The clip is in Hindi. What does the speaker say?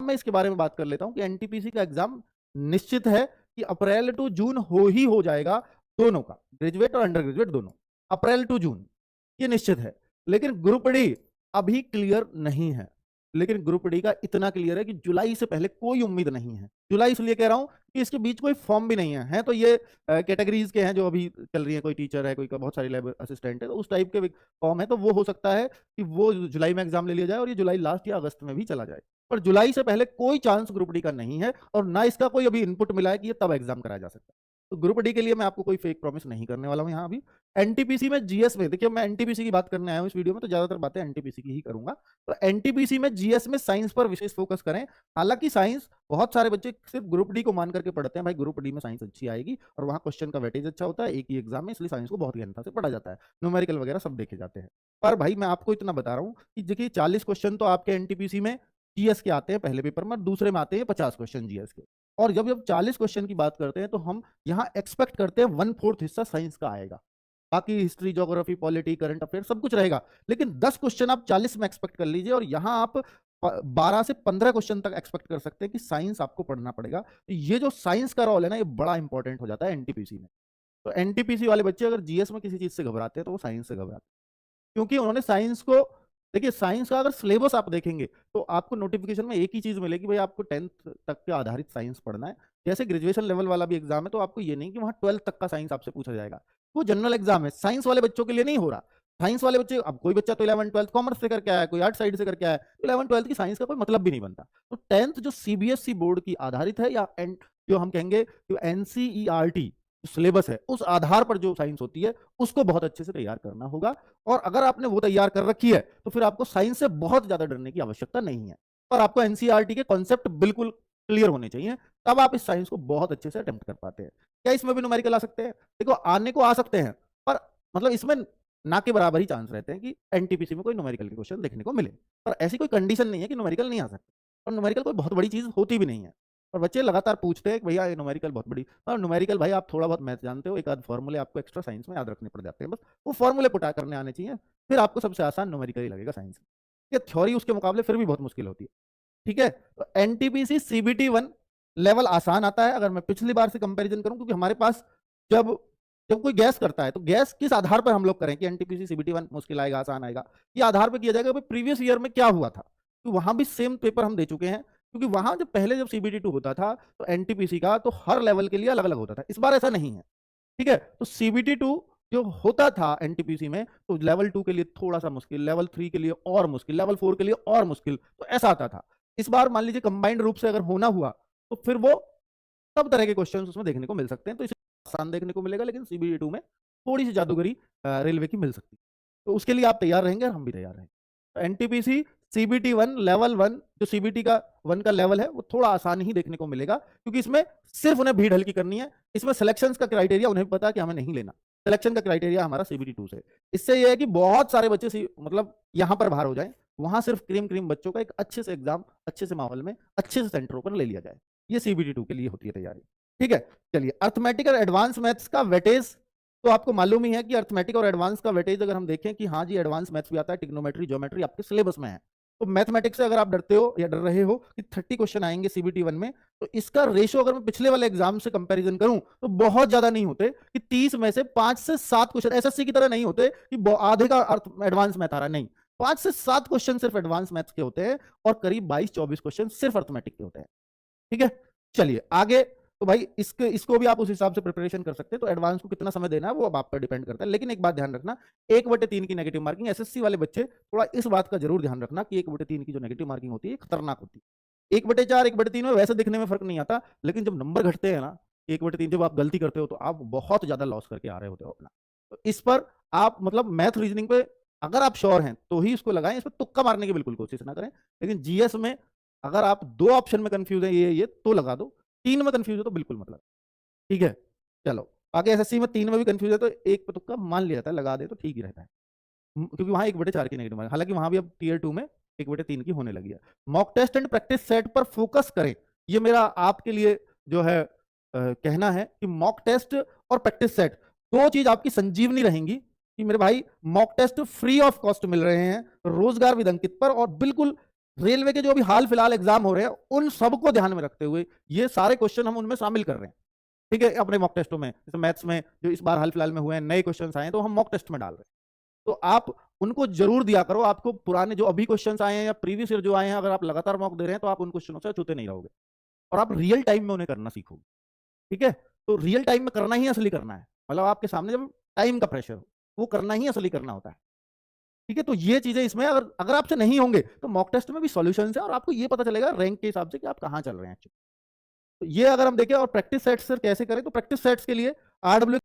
मैं इसके बारे में बात कर लेता हूं कि एनटीपीसी का एग्जाम निश्चित है कि अप्रैल टू जून हो जाएगा, दोनों का, ग्रेजुएट और अंडर ग्रेजुएट दोनों, अप्रैल टू जून, ये निश्चित है। लेकिन ग्रुप डी अभी क्लियर नहीं है, लेकिन ग्रुप डी का इतना क्लियर है कि जुलाई से पहले कोई उम्मीद नहीं है। जुलाई इसलिए कह रहा हूं कि इसके बीच कोई फॉर्म भी नहीं है तो ये कैटेगरीज के हैं जो अभी चल रही है, कोई टीचर है, कोई बहुत सारी लैब असिस्टेंट है, तो उस टाइप के फॉर्म है, तो वो हो सकता है कि वो जुलाई में एग्जाम ले लिया जाए और ये जुलाई लास्ट या अगस्त में भी चला जाए। पर जुलाई से पहले कोई चांस ग्रुप डी का नहीं है और ना इसका कोई अभी इनपुट मिला है कि ये तब एग्जाम कराया जा सकता है। तो ग्रुप डी के लिए मैं आपको कोई फेक प्रॉमिस नहीं करने वाला हूं यहाँ अभी। एनटीपीसी में जीएस में, देखिए मैं एनटीपीसी की बात करने आया हूं इस वीडियो में, तो ज्यादातर बातें एनटीपीसी की ही करूंगा। तो एनटीपीसी में जीएस में साइंस पर विशेष फोकस करें। हालांकि साइंस बहुत सारे बच्चे सिर्फ ग्रुप डी को मान करके पढ़ते हैं, भाई ग्रुप डी में साइंस अच्छी आएगी और वहां क्वेश्चन का वेटेज अच्छा होता है एक ही एग्जाम में, इसलिए साइंस को बहुत गहनता से पढ़ा जाता है, न्यूमेरिकल वगैरह सब देखे जाते हैं। पर भाई मैं आपको इतना बता रहा हूं कि देखिए 40 क्वेश्चन तो आपके एनटीपीसी में जीएस के आते हैं पहले पेपर में, दूसरे में आते हैं 50 क्वेश्चन जीएस के। और जब जब 40 क्वेश्चन की बात करते हैं तो हम यहाँ एक्सपेक्ट करते हैं 1/4 हिस्सा साइंस का आएगा, बाकी history, geography, polity, current affair सब कुछ रहेगा। लेकिन 10 क्वेश्चन आप 40 में एक्सपेक्ट कर लीजिए और यहाँ आप 12 से 15 क्वेश्चन तक एक्सपेक्ट कर सकते हैं कि साइंस आपको पढ़ना पड़ेगा। तो ये जो साइंस का रोल है ना, ये बड़ा इंपॉर्टेंट हो जाता है एनटीपीसी में। तो एनटीपीसी वाले बच्चे अगर जीएस में किसी चीज से घबराते हैं तो वो साइंस से घबराते हैं, क्योंकि उन्होंने साइंस को, देखिए साइंस का अगर सिलेबस आप देखेंगे तो आपको नोटिफिकेशन में एक ही चीज मिलेगी, भाई आपको 10th तक के आधारित साइंस पढ़ना है। जैसे ग्रेजुएशन लेवल वाला भी एग्जाम है तो आपको ये नहीं कि वहां 12th तक का साइंस आपसे पूछा जाएगा, वो जनरल एग्जाम है, साइंस वाले बच्चों के लिए नहीं हो रहा। साइंस वाले बच्चे, अब कोई बच्चा तो 11th-12th कॉमर्स से करके आया, कोई आर्ट साइड से करके आया, तो 11th-12th की साइंस का कोई मतलब भी नहीं बनता। तो 10th जो सीबीएसई बोर्ड की आधारित है या जो हम कहेंगे जो एनसीईआरटी सिलेबस है उस आधार पर जो साइंस होती है उसको बहुत अच्छे से तैयार करना होगा। और अगर आपने वो तैयार कर रखी है तो फिर आपको साइंस से बहुत ज्यादा डरने की आवश्यकता नहीं है, और आपको एनसीईआरटी के कॉन्सेप्ट बिल्कुल क्लियर होने चाहिए, तब आप इस साइंस को बहुत अच्छे से अटेम्प्ट कर पाते हैं। क्या इसमें भी न्यूमेरिकल आ सकते हैं? देखो आने को आ सकते हैं, पर मतलब इसमें ना के बराबर ही चांस रहते हैं कि एनटीपीसी में कोई न्यूमेरिकल के क्वेश्चन देखने को मिले, पर ऐसी कोई कंडीशन नहीं है कि न्यूमेरिकल नहीं आ सकता, और न्यूमेरिकल कोई बहुत बड़ी चीज होती भी नहीं है। और बच्चे लगातार पूछते हैं कि भैया ये न्यूमेरिकल बहुत बड़ी, और न्यूमेरिकल भाई आप थोड़ा बहुत मैथ जानते हो, एक आध फॉर्मूले आपको एक्स्ट्रा साइंस में याद रखने पड़ जाते हैं, बस वो फॉर्मूले पुटा करने आने चाहिए, फिर आपको सबसे आसान न्यूमेरिकल ही लगेगा साइंस में। ये थ्योरी उसके मुकाबले फिर भी बहुत मुश्किल होती है। ठीक है, तो एनटीपीसी सीबीटी 1 लेवल आसान आता है अगर मैं पिछली बार से कंपैरिजन करूं, क्योंकि हमारे पास जब जब कोई गैस करता है तो गैस किस आधार पर हम लोग करें कि एनटीपीसी सीबीटी 1 मुश्किल आएगा आसान आएगा, ये आधार पर किया जाएगा प्रीवियस ईयर में क्या हुआ था, तो वहां भी सेम पेपर हम दे चुके हैं। क्योंकि वहां जब पहले जब सीबीटी 2 होता था तो एनटीपीसी का तो हर लेवल के लिए अलग अलग होता था, इस बार ऐसा नहीं है। ठीक है, तो सीबीटी 2 जो होता था एनटीपीसी में तो लेवल 2 के लिए थोड़ा सा मुश्किल, लेवल 3 के लिए और मुश्किल, लेवल 4 के लिए और मुश्किल, तो ऐसा आता था। इस बार मान लीजिए कंबाइंड रूप से अगर होना हुआ तो फिर वो सब तरह के क्वेश्चन उसमें देखने को मिल सकते हैं, तो इसे आसान देखने को मिलेगा, लेकिन सीबीटी 2 में थोड़ी सी जादूगरी रेलवे की मिल सकती है। तो उसके लिए आप तैयार रहेंगे और हम भी तैयार रहेंगे। तो एनटीपीसी सीबीटी 1 लेवल 1 जो सीबीटी का 1 का लेवल है वो थोड़ा आसान ही देखने को मिलेगा, क्योंकि इसमें सिर्फ उन्हें भीड़ हल्की करनी है। इसमें सिलेक्शन का क्राइटेरिया उन्हें भी पता है कि हमें नहीं लेना, सिलेक्शन का क्राइटेरिया हमारा सीबीटी 2 से। इससे यह है कि बहुत सारे बच्चे मतलब यहाँ पर बाहर हो जाए, वहां सिर्फ क्रीम क्रीम बच्चों का एक अच्छे से एग्जाम अच्छे से माहौल में अच्छे से सेंटरों पर ले लिया जाए, ये सीबीटी 2 के लिए होती है तैयारी। ठीक है, चलिए अर्थमेटिक और एडवांस मैथ्स का वेटेज तो आपको मालूम ही है कि अर्थमेटिक और एडवांस का वेटेज अगर हम देखें कि हाँ जी एडवांस मैथ्स भी आता है, ट्रिग्नोमेट्री, ज्योमेट्री आपके सिलेबस में है, तो मैथमेटिक्स से अगर आप डरते हो या डर रहे हो कि 30 क्वेश्चन आएंगे सीबीटी 1 में, तो इसका रेशो अगर मैं पिछले वाले एग्जाम से कंपैरिजन करूं तो बहुत ज्यादा नहीं होते कि 30 में से 5 से 7 क्वेश्चन एसएससी की तरह नहीं होते कि आधे का एडवांस मैथ आ रहा है, नहीं, 5 से 7 क्वेश्चन सिर्फ एडवांस मैथ्स के होते हैं और करीब 22-24 क्वेश्चन सिर्फ अर्थमेटिक के होते हैं। ठीक है, चलिए आगे, तो भाई इसको भी आप उस हिसाब से प्रिपरेशन कर सकते हैं। तो एडवांस को कितना समय देना है वो अब आप पर डिपेंड करता है, लेकिन एक बात ध्यान रखना, 1/3 की नेगेटिव मार्किंग, एसएससी वाले बच्चे थोड़ा इस बात का जरूर ध्यान रखना कि 1/3 की जो नेगेटिव मार्किंग होती है खतरनाक होती है। 1/4 1/3 में वैसे दिखने में फर्क नहीं आता, लेकिन जब नंबर घटते हैं ना 1/3 जब आप गलती करते हो तो आप बहुत ज्यादा लॉस करके आ रहे होते हो अपना। तो इस पर आप मतलब मैथ रीजनिंग पे अगर आप श्योर हैं तो ही इसको लगाएं, इस पर तुक्का मारने की बिल्कुल कोशिश ना करें। लेकिन जीएस में अगर आप 2 ऑप्शन में कंफ्यूज है ये तो लगा दो, 3 में कंफ्यूज हो तो बिल्कुल मतलब। ठीक है, चलो आगे एसएससी में 3 में भी कंफ्यूज है तो एक पे तुक्का मान लिया जाता है, लगा दे तो ठीक ही रहता है, क्योंकि वहां 1/4 की नेगेटिव मार्किंग, हालांकि वहां भी अब टीयर 2 में 1/3 की होने लगी है। Mock test and practice set पर फोकस करें, ये मेरा आपके लिए जो है कहना है कि मॉक टेस्ट और प्रैक्टिस सेट दो चीज आपकी संजीवनी रहेंगी कि मेरे भाई mock test free of cost मिल रहे हैं रोजगार विद अंकित पर, और बिल्कुल रेलवे के जो अभी हाल फिलहाल एग्जाम हो रहे हैं उन सबको ध्यान में रखते हुए ये सारे क्वेश्चन हम उनमें शामिल कर रहे हैं, ठीक है, अपने मॉक टेस्टों में। जैसे मैथ्स में जो इस बार हाल फिलहाल में हुए हैं, नए क्वेश्चन आए हैं, तो हम मॉक टेस्ट में डाल रहे हैं। तो आप उनको जरूर दिया करो। आपको पुराने जो अभी क्वेश्चंस आए हैं या प्रीवियस ईयर जो आए हैं, अगर आप लगातार मॉक दे रहे हैं तो आप उन क्वेश्चनों से अछूते नहीं रहोगे और आप रियल टाइम में उन्हें करना सीखोगे, ठीक है। तो रियल टाइम में करना ही असली करना है, मतलब आपके सामने जब टाइम का प्रेशर हो, वो करना ही असली करना होता है, ठीक है। तो ये चीजें इसमें अगर अगर आपसे नहीं होंगे तो मॉक टेस्ट में भी सॉल्यूशंस है और आपको ये पता चलेगा रैंक के हिसाब से कि आप कहां चल रहे हैं। तो ये अगर हम देखें और प्रैक्टिस सेट्स सर कैसे करें, तो प्रैक्टिस सेट्स के लिए आरडब्ल्यू